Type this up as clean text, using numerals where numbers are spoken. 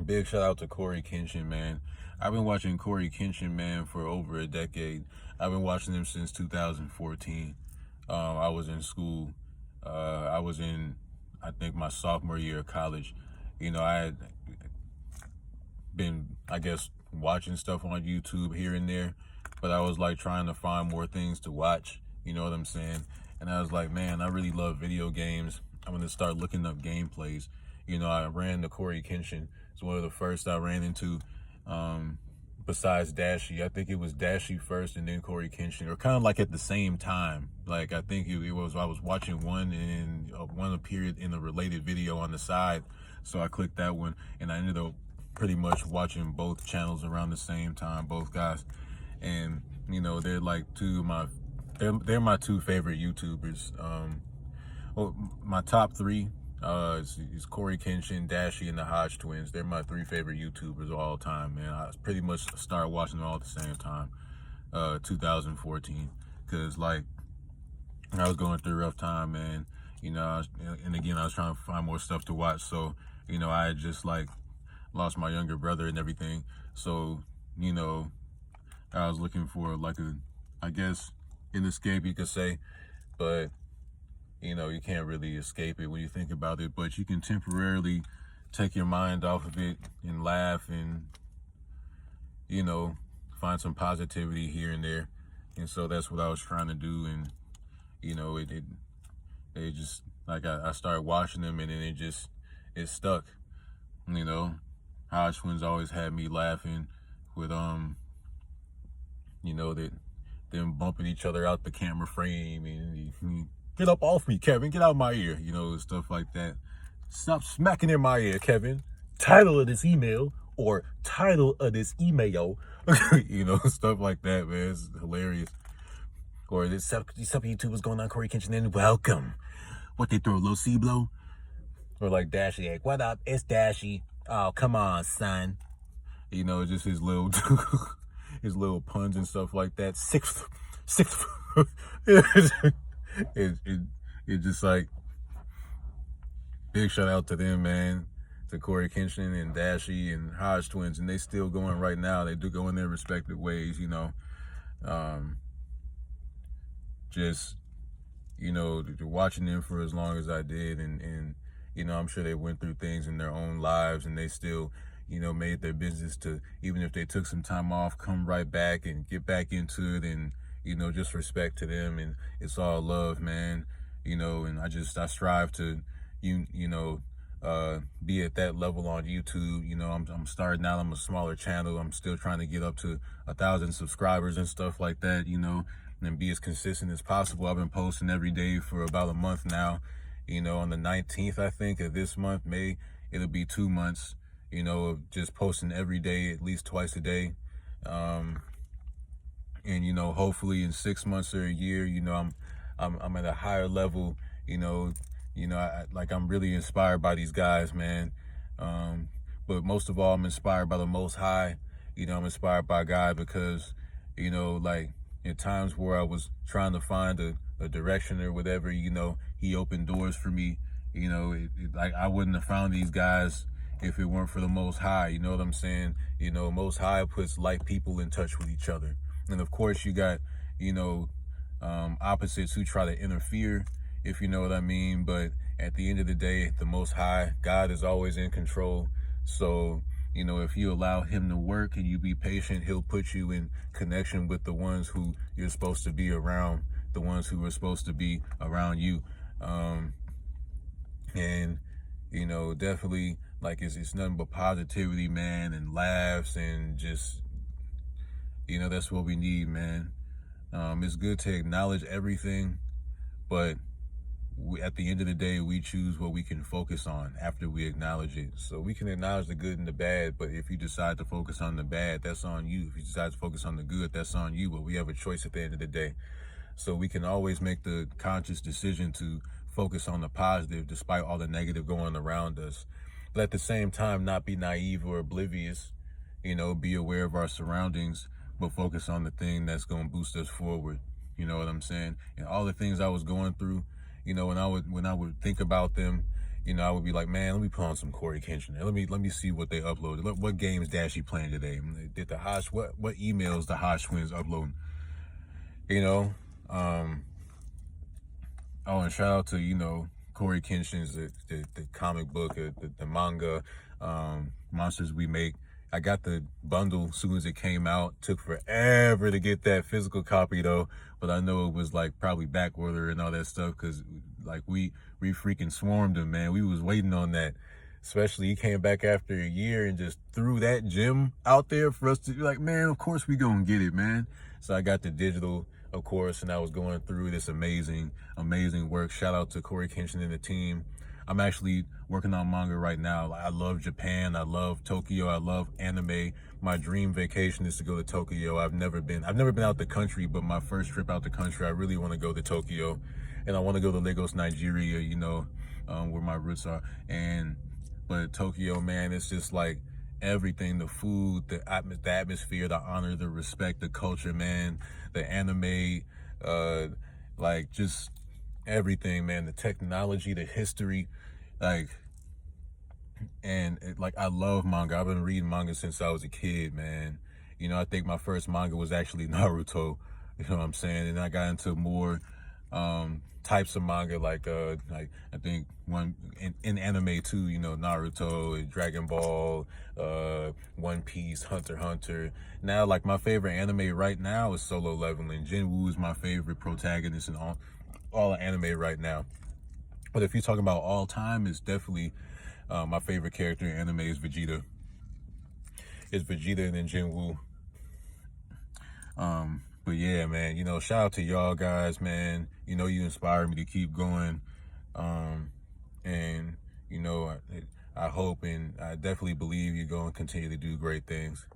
big shout out to Corey Kenshin, man. I've been watching Corey Kenshin, man, for over a decade. I've been watching him since 2014. I was in school. I was in, I think, my sophomore year of college. I had been, I guess, watching stuff on YouTube here and there, but I was like trying to find more things to watch. You know what I'm saying? And I was like, man, I really love video games. I'm going to start looking up gameplays. I ran into Corey Kenshin. It's one of the first I ran into, besides Dashie. I think it was Dashie first and then Corey Kenshin, or kind of like at the same time. Like, I think it was, I was watching one and one appeared in a related video on the side. So I clicked that one and I ended up pretty much watching both channels around the same time, both guys. And, they're like they're my two favorite YouTubers. Well, my top three is Corey Kenshin, Dashie, and the Hodge twins. They're my three favorite YouTubers of all time, man. I pretty much started watching them all at the same time, 2014, because like I was going through a rough time, man. And again, I was trying to find more stuff to watch. So, I had just like lost my younger brother and everything. So, I was looking for like I guess, an escape, you could say, but you can't really escape it when you think about it, but you can temporarily take your mind off of it and laugh and, find some positivity here and there. And so that's what I was trying to do. And, it just, like, I started watching them and then it stuck. Hodge twins always had me laughing with, that them bumping each other out the camera frame and get up off me, Kevin, get out of my ear, stuff like that. Stop smacking in my ear, Kevin. Title of this email, or title of this email, stuff like that, man. It's hilarious. Or this some YouTubers going on Corey Kenshin and welcome. What, they throw a little C blow? Or like Dashie, like, what up? It's Dashie. Oh, come on, son. Just his little his little puns and stuff like that. Sixth. It's just like, big shout out to them, man, to Corey Kenshin and Dashie and Hodge twins, and they still going right now. They do go in their respective ways, just watching them for as long as I did, and I'm sure they went through things in their own lives, and they still made their business to, even if they took some time off, come right back and get back into it. And just respect to them, and it's all love, man. And I strive to, be at that level on YouTube. I'm starting out. I'm a smaller channel. I'm still trying to get up to 1,000 subscribers and stuff like that, and be as consistent as possible. I've been posting every day for about a month now. On the 19th, I think, of this month, May, it'll be 2 months, of just posting every day, at least twice a day. And hopefully in 6 months or a year, I'm at a higher level. I'm really inspired by these guys, man. But most of all, I'm inspired by the Most High. I'm inspired by God because, like in times where I was trying to find a direction or whatever, He opened doors for me. Like I wouldn't have found these guys if it weren't for the Most High. You know what I'm saying? Most High puts like people in touch with each other. And of course you got, opposites who try to interfere, if you know what I mean. But at the end of the day, the Most High, God, is always in control. So, if you allow Him to work and you be patient, He'll put you in connection with the ones who you're supposed to be around, the ones who are supposed to be around you. And, definitely, like, it's nothing but positivity, man, and laughs, and just, that's what we need, man. It's good to acknowledge everything, but at the end of the day, we choose what we can focus on after we acknowledge it. So we can acknowledge the good and the bad, but if you decide to focus on the bad, that's on you. If you decide to focus on the good, that's on you. But we have a choice at the end of the day. So we can always make the conscious decision to focus on the positive despite all the negative going around us. But at the same time, not be naive or oblivious, be aware of our surroundings, but focus on the thing that's going to boost us forward. You know what I'm saying? And all the things I was going through, when I would think about them, you know, I would be like, man, let me put on some Corey Kenshin. Let me see what they uploaded. What games Dashy playing today? Did the Hosh what emails the Hosh twins uploading? You know, oh, and shout out to, you know, Corey Kenshin's the comic book, the manga, Monsters We Make. I got the bundle as soon as it came out. Took forever to get that physical copy though, but I know it was like probably back order and all that stuff because like we freaking swarmed him, man. We was waiting on that. Especially he came back after a year and just threw that gem out there for us to be like, man, of course we gonna get it, man. So I got the digital, of course, and I was going through this amazing work. Shout out to Corey Kenshin and the team. I'm actually working on manga right now. I love Japan. I love Tokyo. I love anime. My dream vacation is to go to Tokyo. I've never been out the country, but my first trip out the country, I really want to go to Tokyo, and I want to go to Lagos, Nigeria. You know, where my roots are. But Tokyo, man, it's just like everything, the food, the atmosphere, the honor, the respect, the culture, man, the anime, like just everything, man, the technology, the history, like, and like, I love manga. I've been reading manga since I was a kid, man. You know, I think my first manga was actually Naruto, you know what I'm saying? And I got into more, types of manga like I think one in anime too, you know, Naruto, Dragon Ball, One Piece, Hunter x Hunter. Now like my favorite anime right now is Solo Leveling. Jinwoo is my favorite protagonist in all anime right now. But if you're talking about all time, it's definitely my favorite character in anime is Vegeta. It's Vegeta and then Jinwoo. But yeah, man, you know, shout out to y'all guys, man. You know, you inspire me to keep going. And, you know, I hope and I definitely believe you're going to continue to do great things.